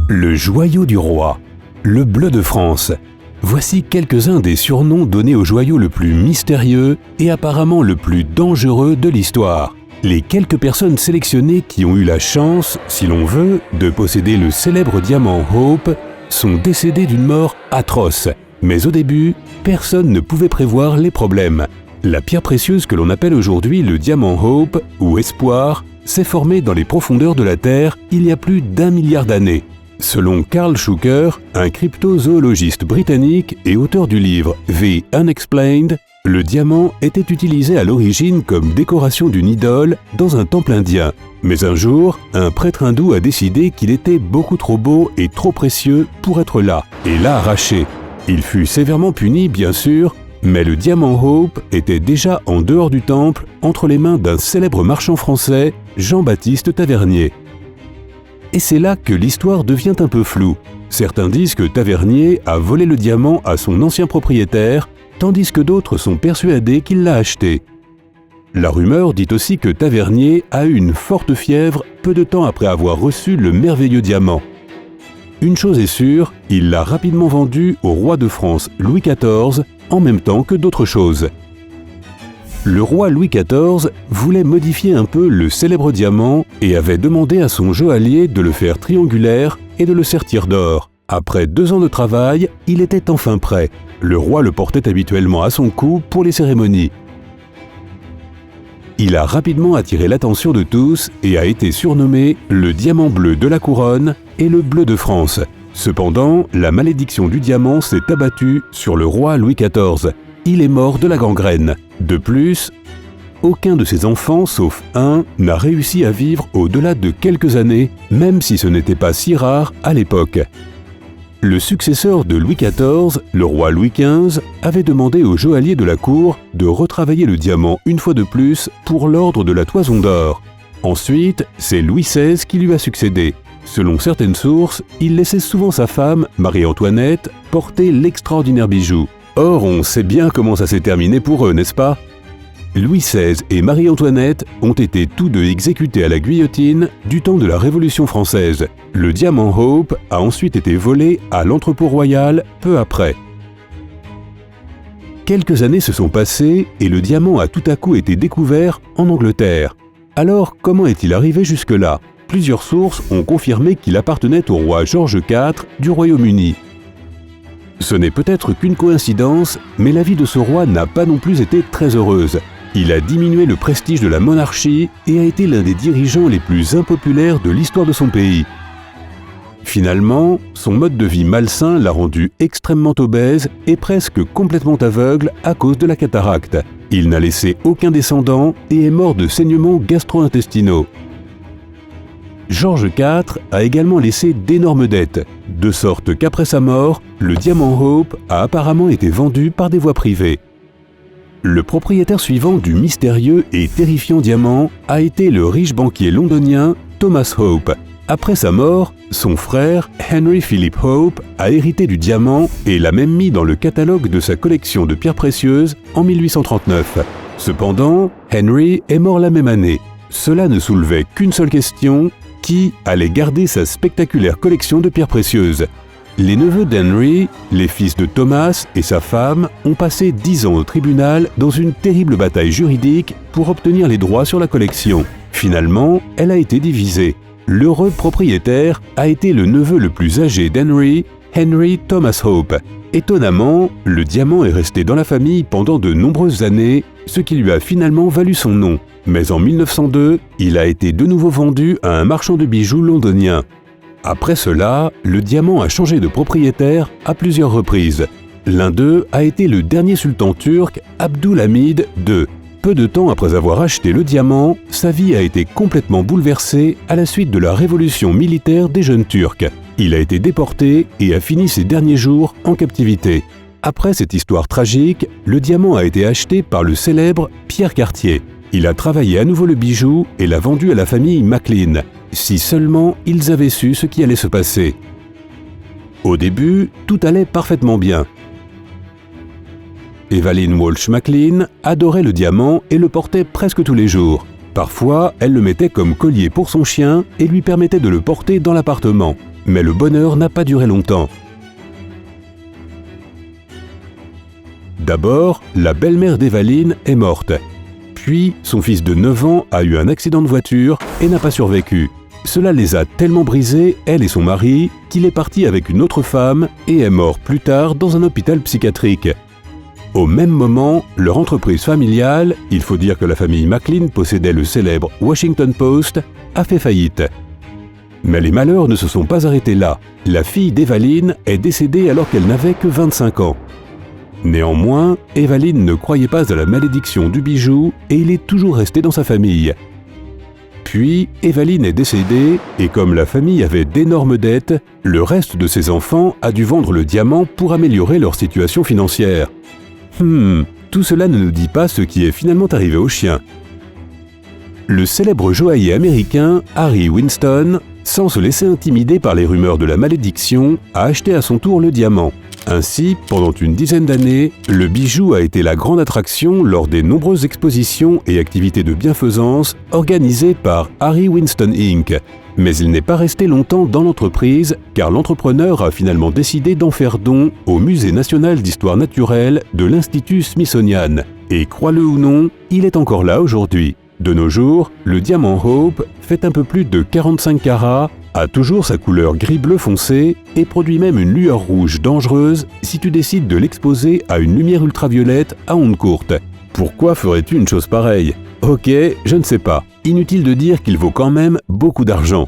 Le joyau du roi, le bleu de France. Voici quelques-uns des surnoms donnés au joyau le plus mystérieux et apparemment le plus dangereux de l'histoire. Les quelques personnes sélectionnées qui ont eu la chance, si l'on veut, de posséder le célèbre diamant Hope sont décédées d'une mort atroce. Mais au début, personne ne pouvait prévoir les problèmes. La pierre précieuse que l'on appelle aujourd'hui le diamant Hope, ou Espoir, s'est formée dans les profondeurs de la Terre il y a plus d'1 milliard d'années. Selon Karl Shuker, un cryptozoologiste britannique et auteur du livre The Unexplained, le diamant était utilisé à l'origine comme décoration d'une idole dans un temple indien. Mais un jour, un prêtre hindou a décidé qu'il était beaucoup trop beau et trop précieux pour être là, et l'a arraché. Il fut sévèrement puni, bien sûr, mais le diamant Hope était déjà en dehors du temple, entre les mains d'un célèbre marchand français, Jean-Baptiste Tavernier. Et c'est là que l'histoire devient un peu floue. Certains disent que Tavernier a volé le diamant à son ancien propriétaire, tandis que d'autres sont persuadés qu'il l'a acheté. La rumeur dit aussi que Tavernier a eu une forte fièvre peu de temps après avoir reçu le merveilleux diamant. Une chose est sûre, il l'a rapidement vendu au roi de France Louis XIV, en même temps que d'autres choses. Le roi Louis XIV voulait modifier un peu le célèbre diamant et avait demandé à son joaillier de le faire triangulaire et de le sertir d'or. Après 2 ans de travail, il était enfin prêt. Le roi le portait habituellement à son cou pour les cérémonies. Il a rapidement attiré l'attention de tous et a été surnommé le diamant bleu de la couronne et le bleu de France. Cependant, la malédiction du diamant s'est abattue sur le roi Louis XIV. Il est mort de la gangrène. De plus, aucun de ses enfants, sauf un, n'a réussi à vivre au-delà de quelques années, même si ce n'était pas si rare à l'époque. Le successeur de Louis XIV, le roi Louis XV, avait demandé au joaillier de la cour de retravailler le diamant une fois de plus pour l'ordre de la Toison d'Or. Ensuite, c'est Louis XVI qui lui a succédé. Selon certaines sources, il laissait souvent sa femme, Marie-Antoinette, porter l'extraordinaire bijou. Or, on sait bien comment ça s'est terminé pour eux, n'est-ce pas? Louis XVI et Marie-Antoinette ont été tous deux exécutés à la guillotine du temps de la Révolution française. Le diamant Hope a ensuite été volé à l'entrepôt royal peu après. Quelques années se sont passées et le diamant a tout à coup été découvert en Angleterre. Alors, comment est-il arrivé jusque-là? Plusieurs sources ont confirmé qu'il appartenait au roi George IV du Royaume-Uni. Ce n'est peut-être qu'une coïncidence, mais la vie de ce roi n'a pas non plus été très heureuse. Il a diminué le prestige de la monarchie et a été l'un des dirigeants les plus impopulaires de l'histoire de son pays. Finalement, son mode de vie malsain l'a rendu extrêmement obèse et presque complètement aveugle à cause de la cataracte. Il n'a laissé aucun descendant et est mort de saignements gastro-intestinaux. George IV a également laissé d'énormes dettes, de sorte qu'après sa mort, le diamant Hope a apparemment été vendu par des voies privées. Le propriétaire suivant du mystérieux et terrifiant diamant a été le riche banquier londonien Thomas Hope. Après sa mort, son frère Henry Philip Hope a hérité du diamant et l'a même mis dans le catalogue de sa collection de pierres précieuses en 1839. Cependant, Henry est mort la même année. Cela ne soulevait qu'une seule question: qui allait garder sa spectaculaire collection de pierres précieuses? Les neveux d'Henry, les fils de Thomas et sa femme, ont passé 10 ans au tribunal dans une terrible bataille juridique pour obtenir les droits sur la collection. Finalement, elle a été divisée. L'heureux propriétaire a été le neveu le plus âgé d'Henry, Henry Thomas Hope. Étonnamment, le diamant est resté dans la famille pendant de nombreuses années, ce qui lui a finalement valu son nom. Mais en 1902, il a été de nouveau vendu à un marchand de bijoux londonien. Après cela, le diamant a changé de propriétaire à plusieurs reprises. L'un d'eux a été le dernier sultan turc Abdülhamid II. Peu de temps après avoir acheté le diamant, sa vie a été complètement bouleversée à la suite de la révolution militaire des jeunes Turcs. Il a été déporté et a fini ses derniers jours en captivité. Après cette histoire tragique, le diamant a été acheté par le célèbre Pierre Cartier. Il a travaillé à nouveau le bijou et l'a vendu à la famille Maclean. Si seulement ils avaient su ce qui allait se passer. Au début, tout allait parfaitement bien. Evelyn Walsh Maclean adorait le diamant et le portait presque tous les jours. Parfois, elle le mettait comme collier pour son chien et lui permettait de le porter dans l'appartement. Mais le bonheur n'a pas duré longtemps. D'abord, la belle-mère d'Evaline est morte. Puis, son fils de 9 ans a eu un accident de voiture et n'a pas survécu. Cela les a tellement brisés, elle et son mari, qu'il est parti avec une autre femme et est mort plus tard dans un hôpital psychiatrique. Au même moment, leur entreprise familiale, il faut dire que la famille McLean possédait le célèbre Washington Post, a fait faillite. Mais les malheurs ne se sont pas arrêtés là. La fille d'Evaline est décédée alors qu'elle n'avait que 25 ans. Néanmoins, Evaline ne croyait pas à la malédiction du bijou et il est toujours resté dans sa famille. Puis, Evaline est décédée et comme la famille avait d'énormes dettes, le reste de ses enfants a dû vendre le diamant pour améliorer leur situation financière. Tout cela ne nous dit pas ce qui est finalement arrivé au chien. Le célèbre joaillier américain Harry Winston, sans se laisser intimider par les rumeurs de la malédiction, a acheté à son tour le diamant. Ainsi, pendant une dizaine d'années, le bijou a été la grande attraction lors des nombreuses expositions et activités de bienfaisance organisées par Harry Winston Inc. Mais il n'est pas resté longtemps dans l'entreprise car l'entrepreneur a finalement décidé d'en faire don au Musée national d'histoire naturelle de l'Institut Smithsonian. Et crois-le ou non, il est encore là aujourd'hui. De nos jours, le diamant Hope fait un peu plus de 45 carats, a toujours sa couleur gris-bleu foncé et produit même une lueur rouge dangereuse si tu décides de l'exposer à une lumière ultraviolette à ondes courtes. Pourquoi ferais-tu une chose pareille? Ok, je ne sais pas. Inutile de dire qu'il vaut quand même beaucoup d'argent.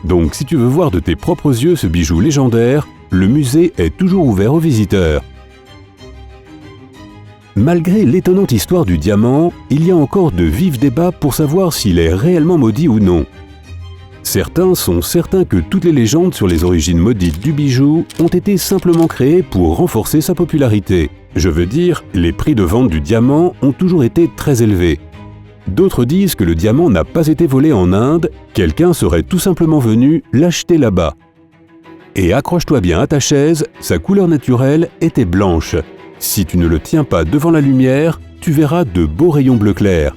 Donc si tu veux voir de tes propres yeux ce bijou légendaire, le musée est toujours ouvert aux visiteurs. Malgré l'étonnante histoire du diamant, il y a encore de vifs débats pour savoir s'il est réellement maudit ou non. Certains sont certains que toutes les légendes sur les origines maudites du bijou ont été simplement créées pour renforcer sa popularité. Je veux dire, les prix de vente du diamant ont toujours été très élevés. D'autres disent que le diamant n'a pas été volé en Inde, quelqu'un serait tout simplement venu l'acheter là-bas. Et accroche-toi bien à ta chaise, sa couleur naturelle était blanche. Si tu ne le tiens pas devant la lumière, tu verras de beaux rayons bleu clair.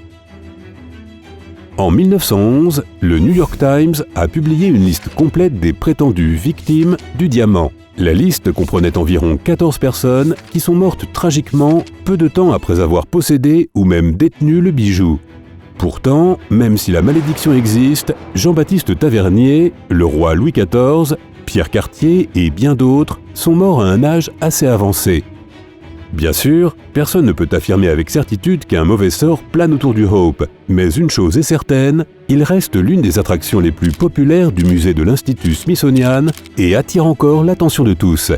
En 1911, le New York Times a publié une liste complète des prétendues victimes du diamant. La liste comprenait environ 14 personnes qui sont mortes tragiquement peu de temps après avoir possédé ou même détenu le bijou. Pourtant, même si la malédiction existe, Jean-Baptiste Tavernier, le roi Louis XIV, Pierre Cartier et bien d'autres sont morts à un âge assez avancé. Bien sûr, personne ne peut affirmer avec certitude qu'un mauvais sort plane autour du Hope, mais une chose est certaine, il reste l'une des attractions les plus populaires du musée de l'Institut Smithsonian et attire encore l'attention de tous.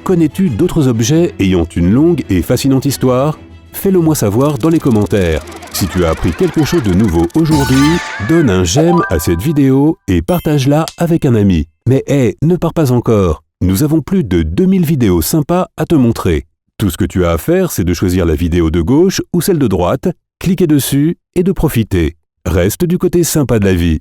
Connais-tu d'autres objets ayant une longue et fascinante histoire? Fais-le moi savoir dans les commentaires. Si tu as appris quelque chose de nouveau aujourd'hui, donne un j'aime à cette vidéo et partage-la avec un ami. Mais ne pars pas encore. Nous avons plus de 2000 vidéos sympas à te montrer. Tout ce que tu as à faire, c'est de choisir la vidéo de gauche ou celle de droite, cliquer dessus et de profiter. Reste du côté sympa de la vie.